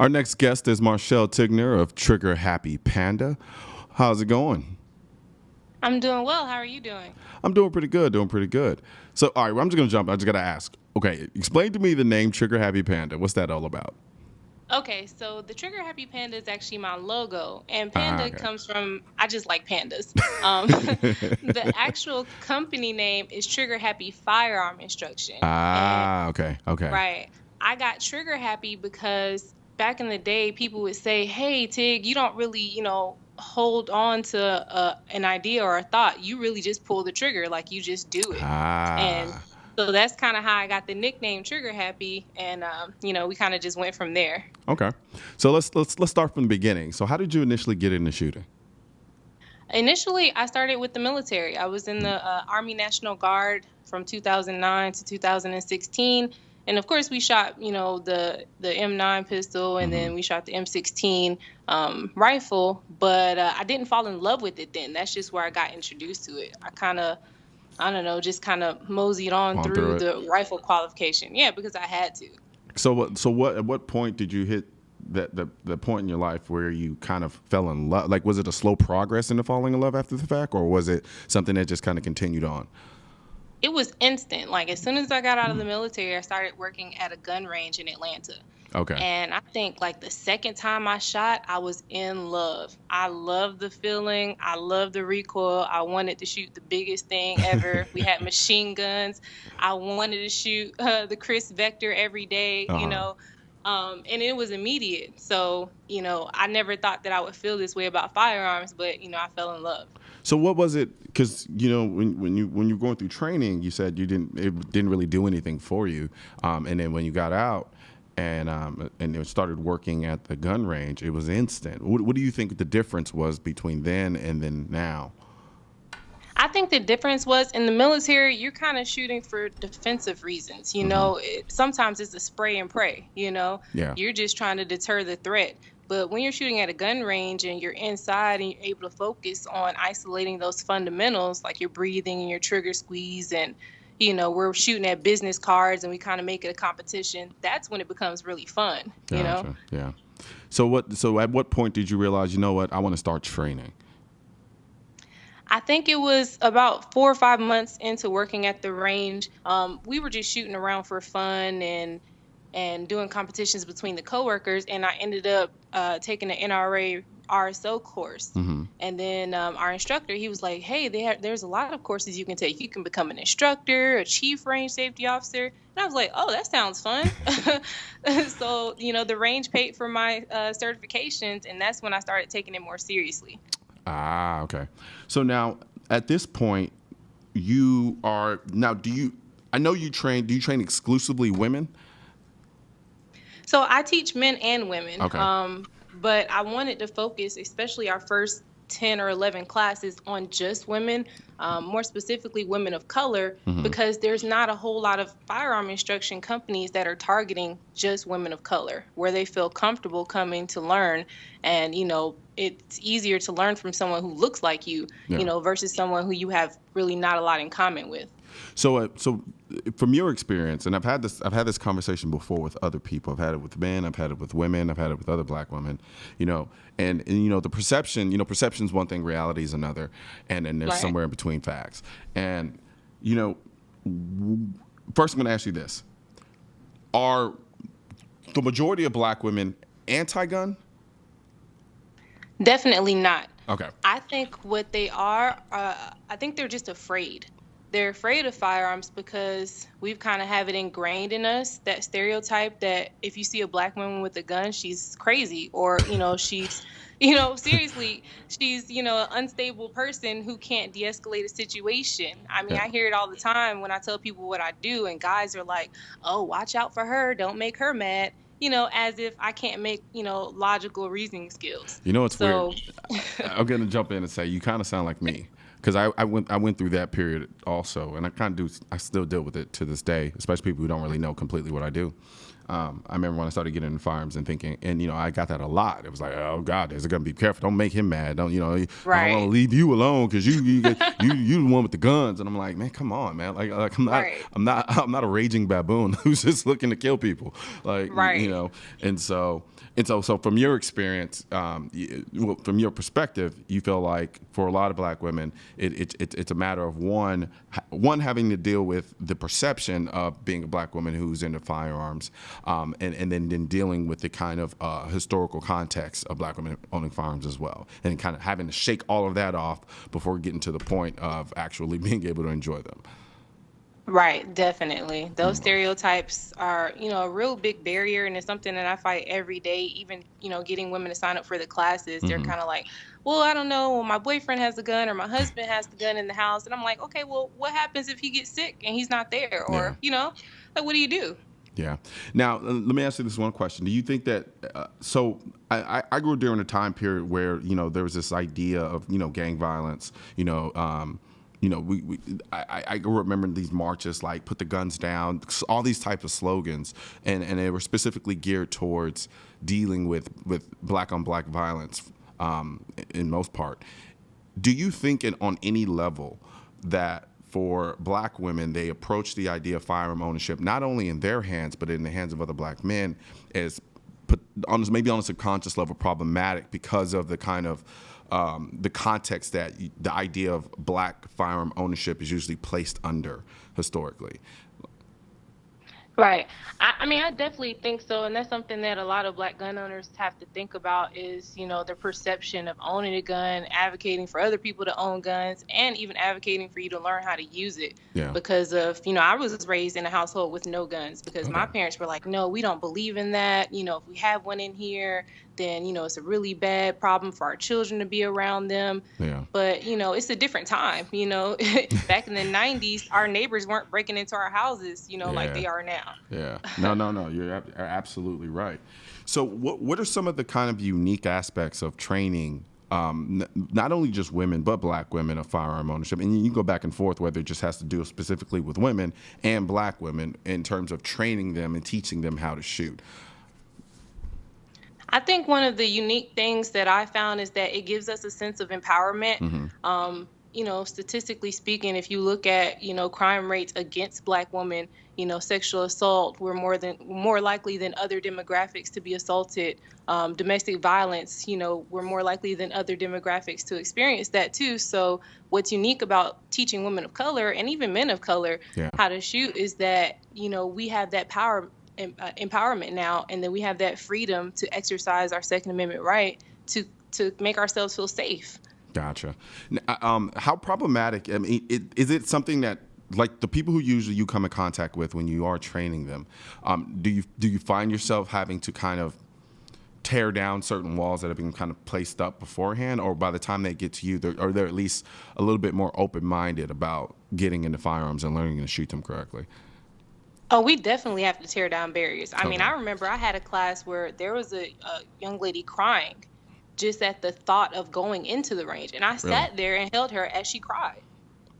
Our next guest is Marchelle Tigner of Trigger Happy Panda. How's it going? I'm doing well. How are you doing? I'm doing pretty good, So, all right, well, I'm just going to jump. I just got to ask. Okay, explain to me the name Trigger Happy Panda. What's that all about? Okay, so the Trigger Happy Panda is actually my logo, and Ah, Panda okay. comes from I just like pandas. The actual company name is Trigger Happy Firearm Instruction, and Ah, okay, okay. right, I got trigger happy because back in the day, people would say, "Hey, Tig, you don't really, hold on to an idea or a thought. You really just pull the trigger, like you just do it." And Ah, so that's kind of how I got the nickname Trigger Happy, and we kind of just went from there. okay. So let's start from the beginning. So, how did you initially get into shooting? Initially, I started with the military. I was in the Army National Guard from 2009 to 2016, and of course, we shot, the M9 pistol, and Mm-hmm. then we shot the M16 rifle. But I didn't fall in love with it then. That's just where I got introduced to it. I don't know, just kind of moseyed on On through through it. the rifle qualification. Yeah, because I had to. So what? At what point did you hit the point in your life where you kind of fell in love? Like, was it a slow progress into falling in love after the fact, or was it something that just kind of continued on? It was instant. Like as soon as I got out of the military, I started working at a gun range in Atlanta. Okay. And I think like the second time I shot, I was in love. I love the feeling. I love the recoil. I wanted to shoot the biggest thing ever. We had machine guns. I wanted to shoot the Chris Vector every day, Uh huh. and it was immediate. So, I never thought that I would feel this way about firearms, but, I fell in love. So what was it? Because when you were going through training, you said it didn't really do anything for you, and then when you got out and you started working at the gun range, it was instant. What do you think the difference was between then and then now? I think the difference was in the military, you're kind of shooting for defensive reasons. Hmm. Sometimes it's a spray and pray. Yeah. You're just trying to deter the threat. But when you're shooting at a gun range and you're inside and you're able to focus on isolating those fundamentals, like your breathing and your trigger squeeze, and, we're shooting at business cards and we kind of make it a competition, that's when it becomes really fun. Gotcha. Yeah. So at what point did you realize, you know what, I want to start training? I think it was about 4 or 5 months into working at the range. We were just shooting around for fun and doing competitions between the coworkers, and I ended up taking an NRA RSO course. Hmm. And then our instructor, he was like, "Hey, there's a lot of courses you can take. You can become an instructor, a chief range safety officer." And I was like, "Oh, that sounds fun." So, the range paid for my certifications, and that's when I started taking it more seriously. Ah, okay. So now at this point, you are now. Do you? I know you train. Do you train exclusively women? So I teach men and women, Okay. but I wanted to focus, especially our first 10 or 11 classes, on just women, more specifically women of color, Hmm. because there's not a whole lot of firearm instruction companies that are targeting just women of color, where they feel comfortable coming to learn. And, it's easier to learn from someone who looks like you, Yeah. versus someone who you have really not a lot in common with. So from your experience, and I've had this conversation before with other people. I've had it with men, I've had it with women, I've had it with other black women, and the perception, perception's one thing, reality is another, and then there's Right. somewhere in between facts. And you know, first I'm going to ask you this: are the majority of black women anti-gun? Definitely not. Okay. I think what they are, I think they're just afraid. They're afraid of firearms because we've kind of have it ingrained in us, that stereotype that if you see a black woman with a gun, she's crazy, or, she's, seriously, she's, an unstable person who can't de-escalate a situation. I mean, Yeah. I hear it all the time when I tell people what I do, and guys are like, "Oh, watch out for her. Don't make her mad." As if I can't make, logical reasoning skills. You know, it's weird. So, I'm gonna jump in and say you kind of sound like me because I went through that period also, and I still deal with it to this day, especially people who don't really know completely what I do. I remember when I started getting into firearms and thinking, and I got that a lot. It was like, oh God, there's gonna be careful. Don't make him mad. Don't I don't want to Right. leave you alone because you the one with the guns. And I'm like, man, come on, man. Like Right. I'm not a raging baboon who's just looking to kill people. Like Right. and so from your experience, from your perspective, you feel like for a lot of black women, it's a matter of one having to deal with the perception of being a black woman who's into firearms, and then dealing with the kind of historical context of black women owning firearms as well, and kind of having to shake all of that off before getting to the point of actually being able to enjoy them. Right, definitely. Those stereotypes are, a real big barrier, and it's something that I fight every day. Even, getting women to sign up for the classes, they're Mm-hmm. kind of like, well, I don't know, well, my boyfriend has the gun or my husband has the gun in the house. And I'm like, okay, well, what happens if he gets sick and he's not there? Yeah. Or, like, what do you do? Yeah. Now, let me ask you this one question. Do you think that, so I grew up during a time period where, there was this idea of, gang violence, I remember these marches like put the guns down, all these types of slogans, and they were specifically geared towards dealing with black on black violence, in most part. Do you think on any level that for black women, they approach the idea of firearm ownership not only in their hands, but in the hands of other black men as maybe on a subconscious level problematic because of the kind of the context that the idea of black firearm ownership is usually placed under historically? Right. I mean, I definitely think so. And that's something that a lot of black gun owners have to think about is, the perception of owning a gun, advocating for other people to own guns, and even advocating for you to learn how to use it. Yeah. Because of, I was raised in a household with no guns because my Okay. parents were like, no, we don't believe in that. If we have one in here, then, it's a really bad problem for our children to be around them. Yeah. But, it's a different time. Back in the 90s, our neighbors weren't breaking into our houses, like Yeah. they are now. Yeah. No. You're absolutely right. So, what are some of the kind of unique aspects of training, not only just women but black women of firearm ownership? And you can go back and forth whether it just has to do specifically with women and black women in terms of training them and teaching them how to shoot. I think one of the unique things that I found is that it gives us a sense of empowerment. Mm-hmm. Statistically speaking, if you look at, crime rates against black women, sexual assault, we're more likely than other demographics to be assaulted. Domestic violence, we're more likely than other demographics to experience that too. So what's unique about teaching women of color and even men of color Yeah. how to shoot is that, we have that empowerment now, and then we have that freedom to exercise our Second Amendment right to make ourselves feel safe. Gotcha. How problematic? I mean, is it something that, like, the people who usually you come in contact with when you are training them, do you find yourself having to kind of tear down certain walls that have been kind of placed up beforehand, or by the time they get to you, they're at least a little bit more open-minded about getting into firearms and learning to shoot them correctly? Oh, we definitely have to tear down barriers. I mean, Okay. I remember I had a class where there was a young lady crying just at the thought of going into the range. And I Really? sat there and held her as she cried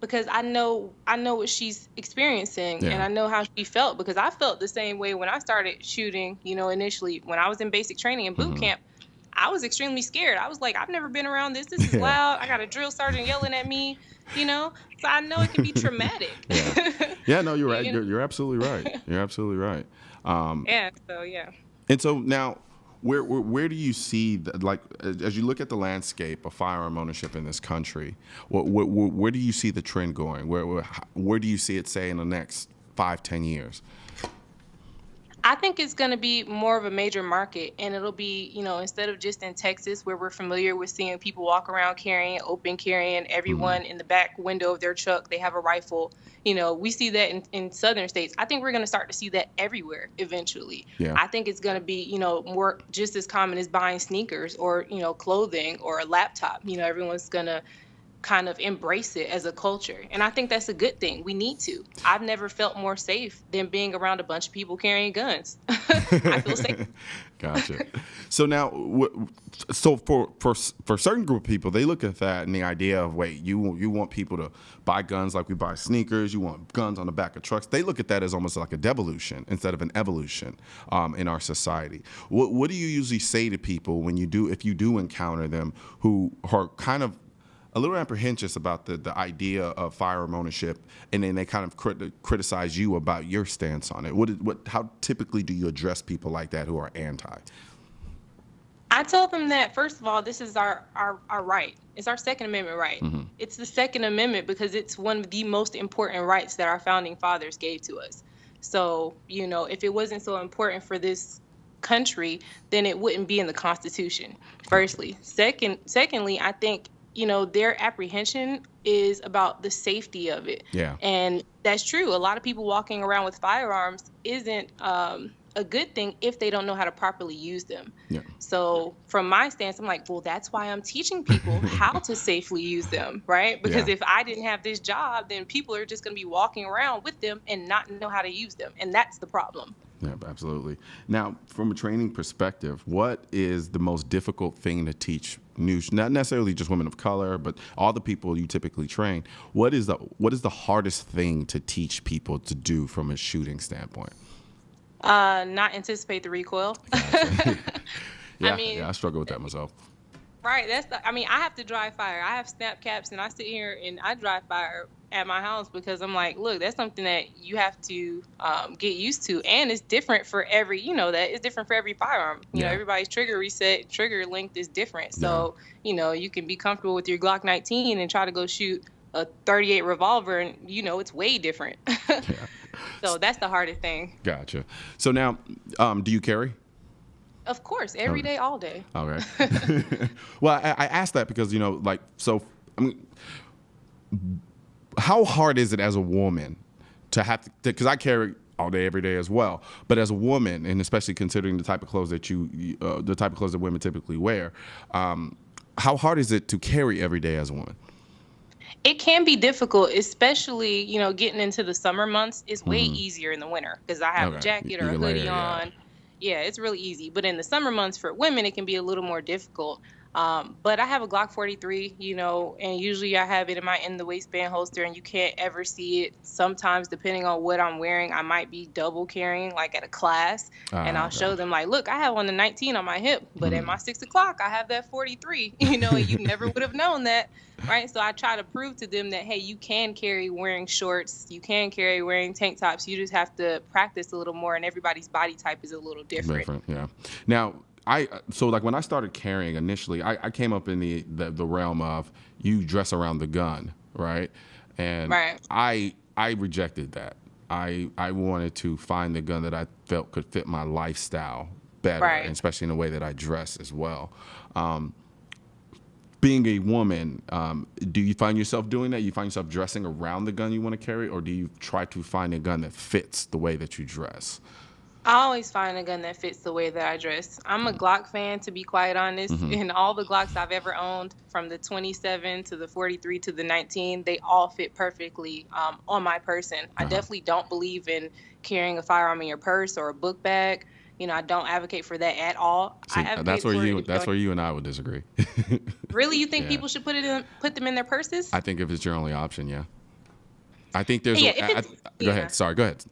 because I know what she's experiencing, and Yeah. I know how she felt because I felt the same way when I started shooting, initially when I was in basic training and boot Mm-hmm. camp. I was extremely scared. I was like, I've never been around this. This is Yeah. loud. I got a drill sergeant yelling at me, So I know it can be traumatic. Yeah. Yeah. No, you're right. You know? You're absolutely right. You're absolutely right. Yeah, so yeah. And so now, where do you see, like, as you look at the landscape of firearm ownership in this country, where do you see the trend going? Where do you see it, say, in the next 5-10 years? I think it's going to be more of a major market, and it'll be, instead of just in Texas where we're familiar with seeing people walk around open carrying, everyone in the back window of their truck, they have a rifle. We see that in southern states. I think we're going to start to see that everywhere eventually. Yeah. I think it's going to be, more just as common as buying sneakers or, clothing or a laptop. Everyone's going to kind of embrace it as a culture. And I think that's a good thing. We need to. I've never felt more safe than being around a bunch of people carrying guns. I feel safe. Gotcha. So now, so for certain group of people, they look at that and the idea of, wait, you want people to buy guns like we buy sneakers. You want guns on the back of trucks. They look at that as almost like a devolution instead of an evolution in our society. What do you usually say to people when if you do encounter them who are kind of a little apprehensive about the idea of firearm ownership, and then they kind of criticize you about your stance on it? How typically do you address people like that who are anti? I told them that, first of all, this is our right. It's our Second Amendment right. Mm-hmm. It's the Second Amendment because it's one of the most important rights that our founding fathers gave to us. So, if it wasn't so important for this country, then it wouldn't be in the Constitution, firstly. Secondly, I think their apprehension is about the safety of it. Yeah. And that's true. A lot of people walking around with firearms isn't a good thing if they don't know how to properly use them. Yeah. So from my stance, I'm like, well, that's why I'm teaching people how to safely use them, right? Because if I didn't have this job, then people are just going to be walking around with them and not know how to use them. And that's the problem. Yeah, absolutely. Now, from a training perspective, what is the most difficult thing to teach not necessarily just women of color, but all the people you typically train? What is the hardest thing to teach people to do from a shooting standpoint? Not anticipate the recoil. Gotcha. I mean, I struggle with that myself. Right. I have to dry fire. I have snap caps and I sit here and I dry fire at my house because I'm like, look, that's something that you have to get used to. And it's different for every, that it's different for every firearm. Everybody's trigger length is different. So, you can be comfortable with your Glock 19 and try to go shoot a 38 revolver and, it's way different. Yeah. So that's the hardest thing. Gotcha. So now, do you carry? Of course, every day, all day. Okay. Well, I asked that because, how hard is it as a woman to have to, because I carry all day, every day as well, but as a woman, and especially considering the type of clothes that the type of clothes that women typically wear, how hard is it to carry every day as a woman? It can be difficult, especially, getting into the summer months. It's way easier in the winter because I have a jacket or a hoodie on. Yeah, it's really easy. But in the summer months for women, it can be a little more difficult. But I have a Glock 43, and usually I have it in the waistband holster, and you can't ever see it. Sometimes, depending on what I'm wearing, I might be double carrying, like at a class, and I'll show them, like, look, I have on the 19 on my hip, but at my 6 o'clock, I have that 43, and you never would have known that, right? So I try to prove to them that, hey, you can carry wearing shorts, you can carry wearing tank tops, you just have to practice a little more, and everybody's body type is a little different. Yeah. Now, so when I started carrying initially, I came up in the realm of you dress around the gun, right? And right. I rejected that. I wanted to find the gun that I felt could fit my lifestyle better, right. and especially in the way that I dress as well. Being a woman, do you find yourself doing that? You find yourself dressing around the gun you want to carry, or do you try to find a gun that fits the way that you dress? I always find a gun that fits the way that I dress. I'm a Glock fan, to be quite honest. And all the Glocks I've ever owned, from the 27 to the 43 to the 19, they all fit perfectly on my person. I definitely don't believe in carrying a firearm in your purse or a book bag. I don't advocate for that at all. See, that's where you and I would disagree. Really? You think people should put them in their purses? I think if it's your only option, yeah. I think there's. Go ahead. Sorry. Go ahead.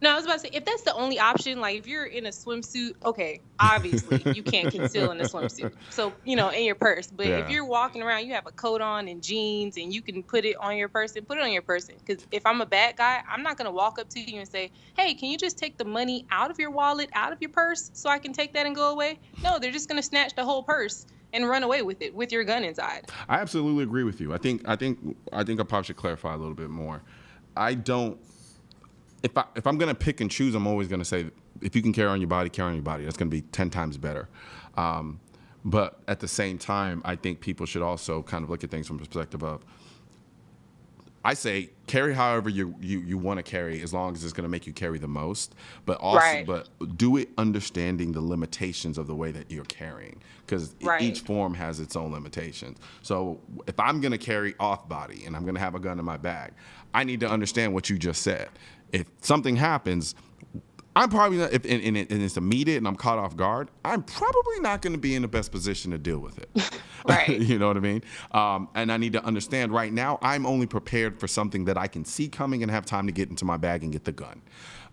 No, I was about to say, if that's the only option, like if you're in a swimsuit, okay, obviously you can't conceal in a swimsuit. So, in your purse. But if you're walking around, you have a coat on and jeans and you can put it on your person, put it on your person. Because if I'm a bad guy, I'm not going to walk up to you and say, hey, can you just take the money out of your wallet, out of your purse so I can take that and go away? No, they're just going to snatch the whole purse and run away with it with your gun inside. I absolutely agree with you. I think I probably should clarify a little bit more. I don't. If I'm going to pick and choose, I'm always going to say, if you can carry on your body, carry on your body. That's going to be 10 times better. But at the same time, I think people should also kind of look at things from the perspective of, I say carry however you want to carry, as long as it's going to make you carry the most. But also, Right. but do it understanding the limitations of the way that you're carrying, because each Right. form has its own limitations. So if I'm going to carry off body and I'm going to have a gun in my bag, I need to understand what you just said. If something happens, I'm probably not, if and it's immediate and I'm caught off guard, I'm probably not going to be in the best position to deal with it. Right. You know what I mean? And I need to understand right now, I'm only prepared for something that I can see coming and have time to get into my bag and get the gun.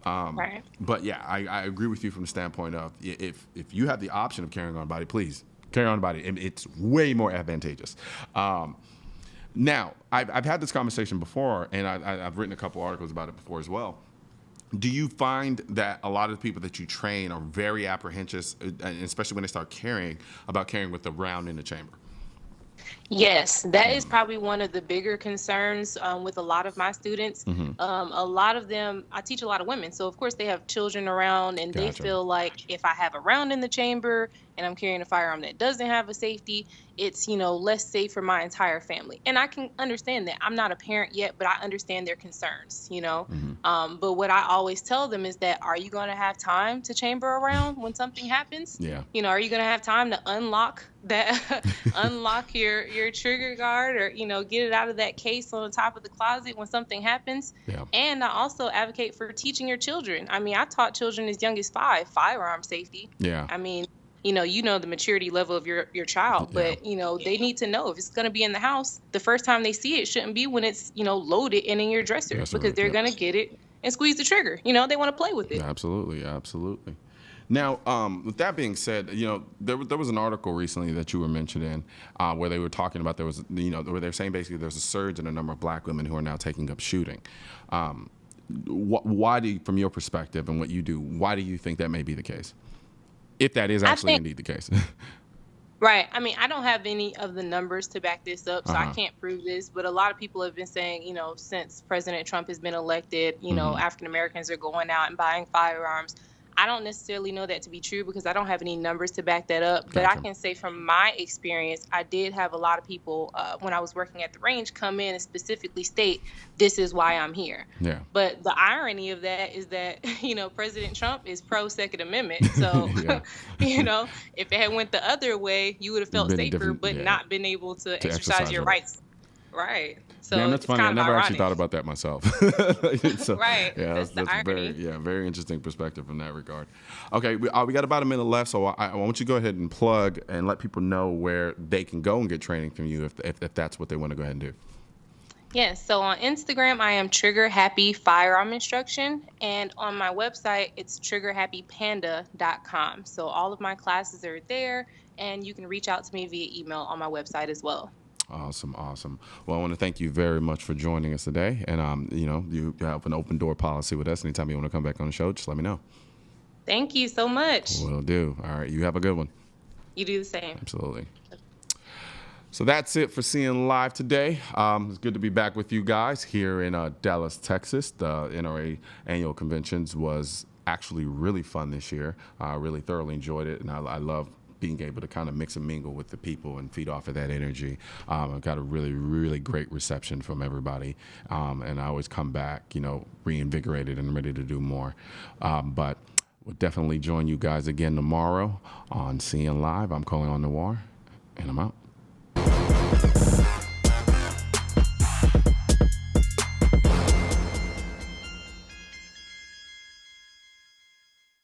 Right. But yeah, I agree with you from the standpoint of, if you have the option of carrying on body, please carry on body. It's way more advantageous. Now, I've had this conversation before, and I've written a couple articles about it before as well. Do you find that a lot of the people that you train are very apprehensive, especially when they start carrying with the round in the chamber? Yes, that is probably one of the bigger concerns with a lot of my students. A lot of them, I teach a lot of women, so of course they have children around, and they Gotcha. feel like if I have a round in the chamber and I'm carrying a firearm that doesn't have a safety, it's, less safe for my entire family. And I can understand that. I'm not a parent yet, but I understand their concerns. But what I always tell them is that, are you going to have time to chamber around when something happens? Yeah. Are you going to have time to unlock that, unlock your trigger guard, or, get it out of that case on the top of the closet when something happens? Yeah. And I also advocate for teaching your children. I mean, I taught children as young as 5 firearm safety. Yeah. I mean, the maturity level of your child, but they need to know if it's going to be in the house, the first time they see it shouldn't be when it's loaded and in your dresser, because they're going to get it and squeeze the trigger. They want to play with it. Absolutely. Now, with that being said, there was an article recently that you were mentioning where they were talking about where they're saying basically there's a surge in the number of black women who are now taking up shooting. Why from your perspective and what you do, why do you think that may be the case? If that is actually indeed the case. Right. I mean, I don't have any of the numbers to back this up, so I can't prove this. But a lot of people have been saying, since President Trump has been elected, African Americans are going out and buying firearms. I don't necessarily know that to be true because I don't have any numbers to back that up. But I can say from my experience, I did have a lot of people when I was working at the range come in and specifically state, this is why I'm here. Yeah. But the irony of that is that, President Trump is pro Second Amendment. So, if it had went the other way, you would have felt safer, but not been able to exercise your rights. Right. So man, that's funny. I never actually thought about that myself. So, right. Yeah, that's irony. very interesting perspective in that regard. Okay, we got about a minute left, so I want you to go ahead and plug and let people know where they can go and get training from you if that's what they want to go ahead and do. Yes. So on Instagram, I am Trigger Happy Firearm Instruction, and on my website, it's triggerhappypanda.com. So all of my classes are there, and you can reach out to me via email on my website as well. Awesome. Well, I want to thank you very much for joining us today. And, you have an open door policy with us. Anytime you want to come back on the show, just let me know. Thank you so much. Will do. All right. You have a good one. You do the same. Absolutely. So that's it for Seeing Live today. It's good to be back with you guys here in Dallas, Texas. The NRA annual conventions was actually really fun this year. I really thoroughly enjoyed it, and I love being able to kind of mix and mingle with the people and feed off of that energy. I've got a really, really great reception from everybody. And I always come back, reinvigorated and ready to do more. But we'll definitely join you guys again tomorrow on Seeing Live. I'm Colion, and I'm out.